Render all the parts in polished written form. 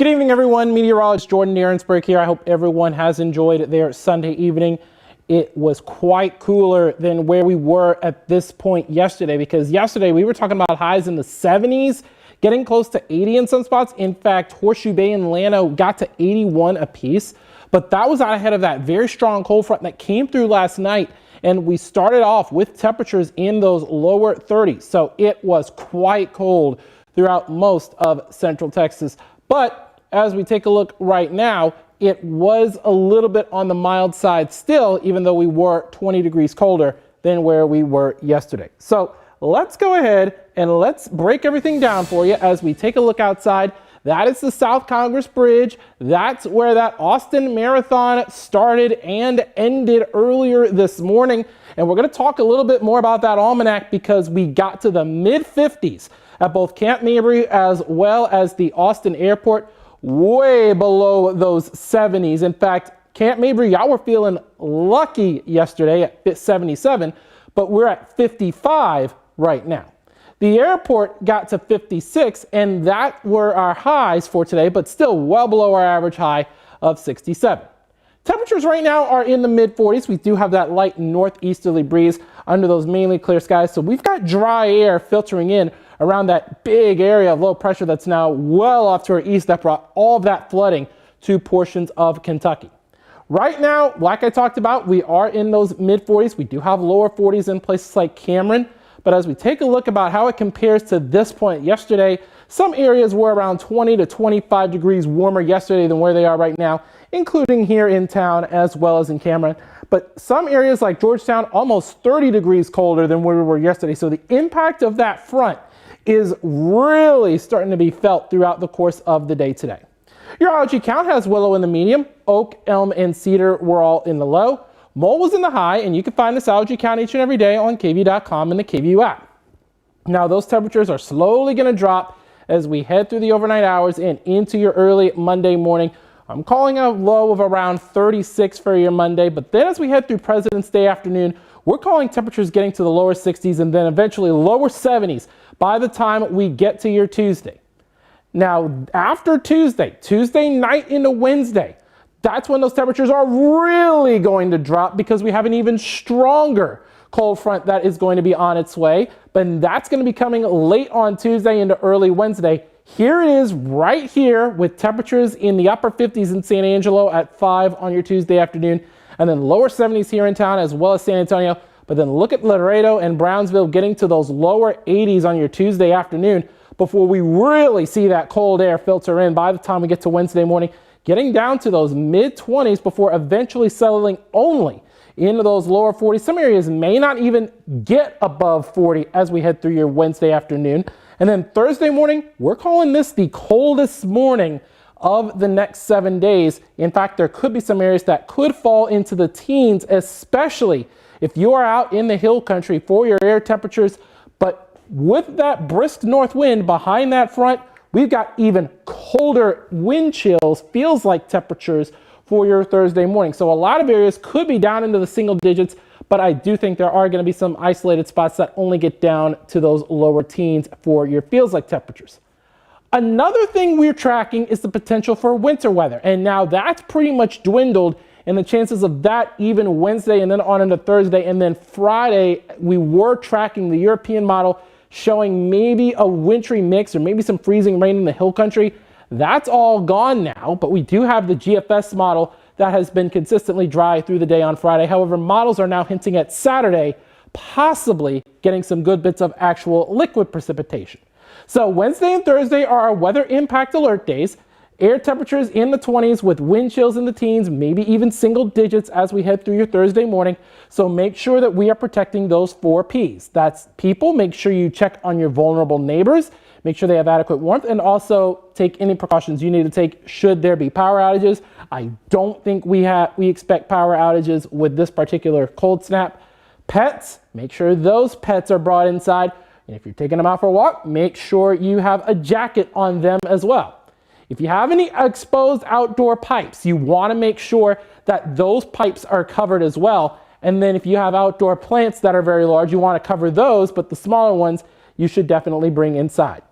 Good evening, everyone. Meteorologist Jordan Aaronsberg here. I hope everyone has enjoyed their Sunday evening. It was quite cooler than where we were at this point yesterday, because yesterday we were talking about highs in the 70s, getting close to 80 in some spots. In fact, Horseshoe Bay and Llano got to 81 apiece, but that was out ahead of that very strong cold front that came through last night. And we started off with temperatures in those lower 30s. So it was quite cold throughout most of central Texas. But as we take a look right now, it was a little bit on the mild side still, even though we were 20 degrees colder than where we were yesterday. So let's go ahead and let's break everything down for you as we take a look outside. That is the South Congress Bridge. That's where that Austin Marathon started and ended earlier this morning. And we're going to talk a little bit more about that almanac because we got to the mid 50s at both Camp Mabry as well as the Austin Airport, way below those 70s. In fact, Camp Mabry, y'all were feeling lucky yesterday at 77, but we're at 55 right now. The airport got to 56, and that were our highs for today, but still well below our average high of 67. Temperatures right now are in the mid 40s. We do have that light northeasterly breeze under those mainly clear skies. So we've got dry air filtering in around that big area of low pressure that's now well off to our east that brought all of that flooding to portions of Kentucky. Right now, like I talked about, we are in those mid 40s. We do have lower 40s in places like Cameron. But as we take a look about how it compares to this point yesterday, some areas were around 20 to 25 degrees warmer yesterday than where they are right now, including here in town as well as in Cameron. But some areas like Georgetown, almost 30 degrees colder than where we were yesterday. So the impact of that front is really starting to be felt throughout the course of the day today. Your allergy count has willow in the medium, oak, elm, and cedar were all in the low. Mole was in the high, and you can find this allergy count each and every day on KVUE.com and the KVUE app. Now, those temperatures are slowly going to drop as we head through the overnight hours and into your early Monday morning. I'm calling a low of around 36 for your Monday, but then as we head through President's Day afternoon, we're calling temperatures getting to the lower 60s and then eventually lower 70s by the time we get to your Tuesday. Now, after Tuesday night into Wednesday, that's when those temperatures are really going to drop because we have an even stronger cold front that is going to be on its way. But that's going to be coming late on Tuesday into early Wednesday. Here it is right here with temperatures in the upper 50s in San Angelo at 5 on your Tuesday afternoon, and then lower 70s here in town as well as San Antonio. But then look at Laredo and Brownsville getting to those lower 80s on your Tuesday afternoon before we really see that cold air filter in by the time we get to Wednesday morning, getting down to those mid 20s before eventually settling only into those lower 40s. Some areas may not even get above 40 as we head through your Wednesday afternoon. And then Thursday morning, we're calling this the coldest morning of the next 7 days. In fact, there could be some areas that could fall into the teens, especially if you are out in the hill country for your air temperatures. But with that brisk north wind behind that front, we've got even colder wind chills, feels like temperatures for your Thursday morning. So a lot of areas could be down into the single digits, but I do think there are going to be some isolated spots that only get down to those lower teens for your feels like temperatures. Another thing we're tracking is the potential for winter weather. And now that's pretty much dwindled, and the chances of that even Wednesday and then on into Thursday and then Friday, we were tracking the European model showing maybe a wintry mix or maybe some freezing rain in the hill country. That's all gone now, but we do have the GFS model that has been consistently dry through the day on Friday. However, models are now hinting at Saturday possibly getting some good bits of actual liquid precipitation. So Wednesday and Thursday are our weather impact alert days. Air temperatures in the 20s with wind chills in the teens, maybe even single digits as we head through your Thursday morning. So make sure that we are protecting those 4 Ps. That's people. Make sure you check on your vulnerable neighbors. Make sure they have adequate warmth, and also take any precautions you need to take should there be power outages. I don't think we expect power outages with this particular cold snap. Pets, make sure those pets are brought inside. And if you're taking them out for a walk, make sure you have a jacket on them as well. If you have any exposed outdoor pipes, you want to make sure that those pipes are covered as well. And then if you have outdoor plants that are very large, you want to cover those, but the smaller ones you should definitely bring inside.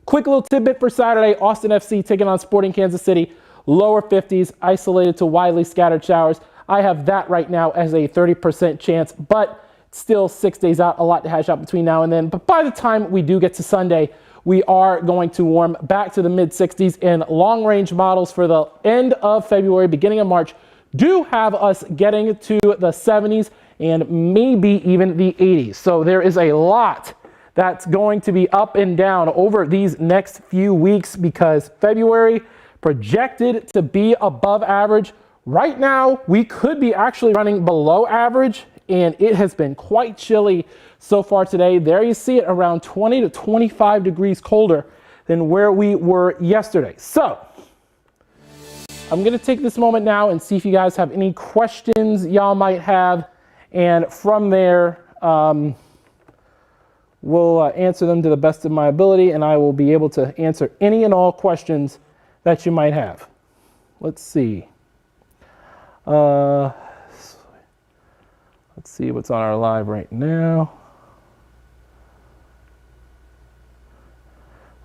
Quick little tidbit for Saturday, Austin FC taking on Sporting Kansas City, lower 50s, isolated to widely scattered showers. I have that right now as a 30% chance, but still 6 days out, a lot to hash out between now and then. But by the time we do get to Sunday, we are going to warm back to the mid 60s, and long range models for the end of February, beginning of March, do have us getting to the 70s and maybe even the 80s. So there is a lot that's going to be up and down over these next few weeks, because February projected to be above average. Right now, we could be actually running below average, and it has been quite chilly so far today. There you see it, around 20 to 25 degrees colder than where we were yesterday. So I'm going to take this moment now and see if you guys have any questions y'all might have. And from there, we'll answer them to the best of my ability, and I will be able to answer any and all questions that you might have. Let's see. Let's see what's on our live right now.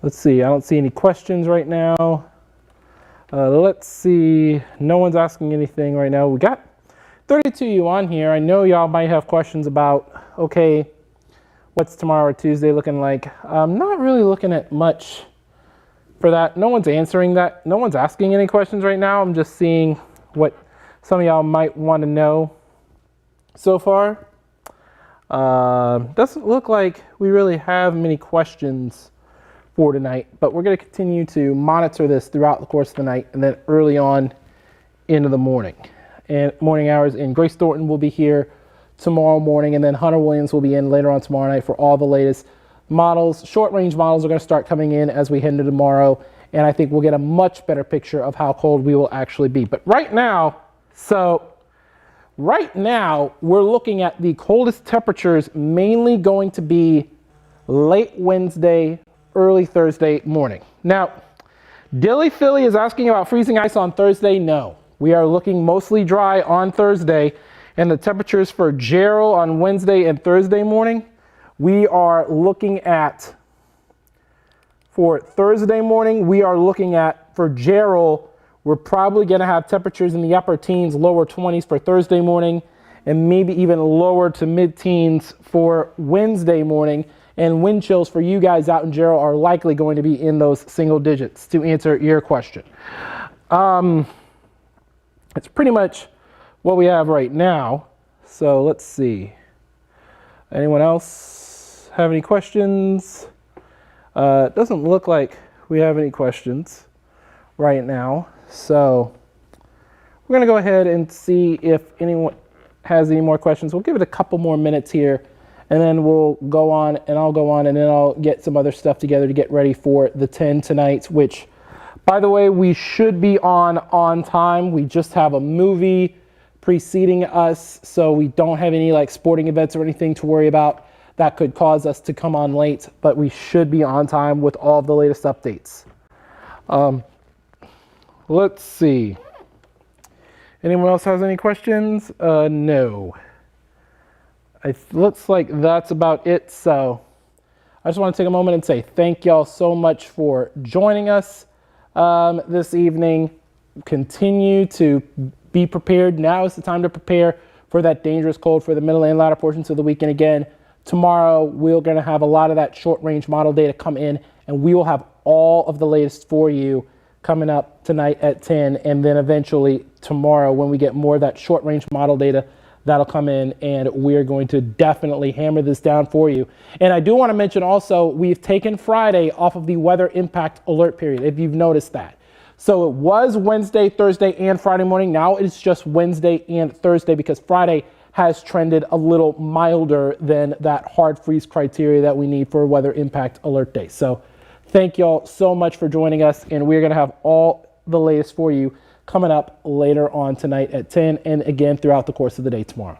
Let's see. I don't see any questions right now. Let's see. No one's asking anything right now. We got 32 of you on here. I know y'all might have questions about, okay, what's tomorrow or Tuesday looking like? I'm not really looking at much for that. No one's answering that. No one's asking any questions right now. I'm just seeing what some of y'all might want to know so far. Doesn't look like we really have many questions for tonight, but we're going to continue to monitor this throughout the course of the night and then early on into the morning and morning hours. And Grace Thornton will be here tomorrow morning, and then Hunter Williams will be in later on tomorrow night for all the latest models. Short range models are going to start coming in as we head into tomorrow, and I think we'll get a much better picture of how cold we will actually be. But right now, we're looking at the coldest temperatures mainly going to be late Wednesday, early Thursday morning. Now, Dilly Philly is asking about freezing ice on Thursday. No, we are looking mostly dry on Thursday, and the temperatures for Gerald on Wednesday and Thursday morning, we are looking at, for Thursday morning, we are looking at, for Gerald, we're probably going to have temperatures in the upper teens, lower 20s for Thursday morning, and maybe even lower to mid-teens for Wednesday morning. And wind chills for you guys out in Gerald are likely going to be in those single digits, to answer your question. It's pretty much what we have right now. So let's see. Anyone else have any questions? It doesn't look like we have any questions right now. So we're going to go ahead and see if anyone has any more questions. We'll give it a couple more minutes here, and then we'll go on, and I'll go on, and then I'll get some other stuff together to get ready for the 10 tonight, which, by the way, we should be on time. We just have a movie preceding us, so we don't have any like sporting events or anything to worry about that could cause us to come on late, but we should be on time with all of the latest updates. Let's see. Anyone else has any questions? No. It looks like that's about it. So I just want to take a moment and say thank y'all so much for joining us this evening. Continue to be prepared. Now is the time to prepare for that dangerous cold for the middle and latter portions of the weekend. Again, tomorrow we're going to have a lot of that short range model data come in, and we will have all of the latest for you coming up tonight at 10, and then eventually tomorrow when we get more of that short range model data, that'll come in, and we're going to definitely hammer this down for you. And I do want to mention also, we've taken Friday off of the weather impact alert period, if you've noticed that. So it was Wednesday, Thursday, and Friday morning. Now it's just Wednesday and Thursday, because Friday has trended a little milder than that hard freeze criteria that we need for weather impact alert day. So thank y'all so much for joining us, and we're going to have all the latest for you coming up later on tonight at 10, and again throughout the course of the day tomorrow.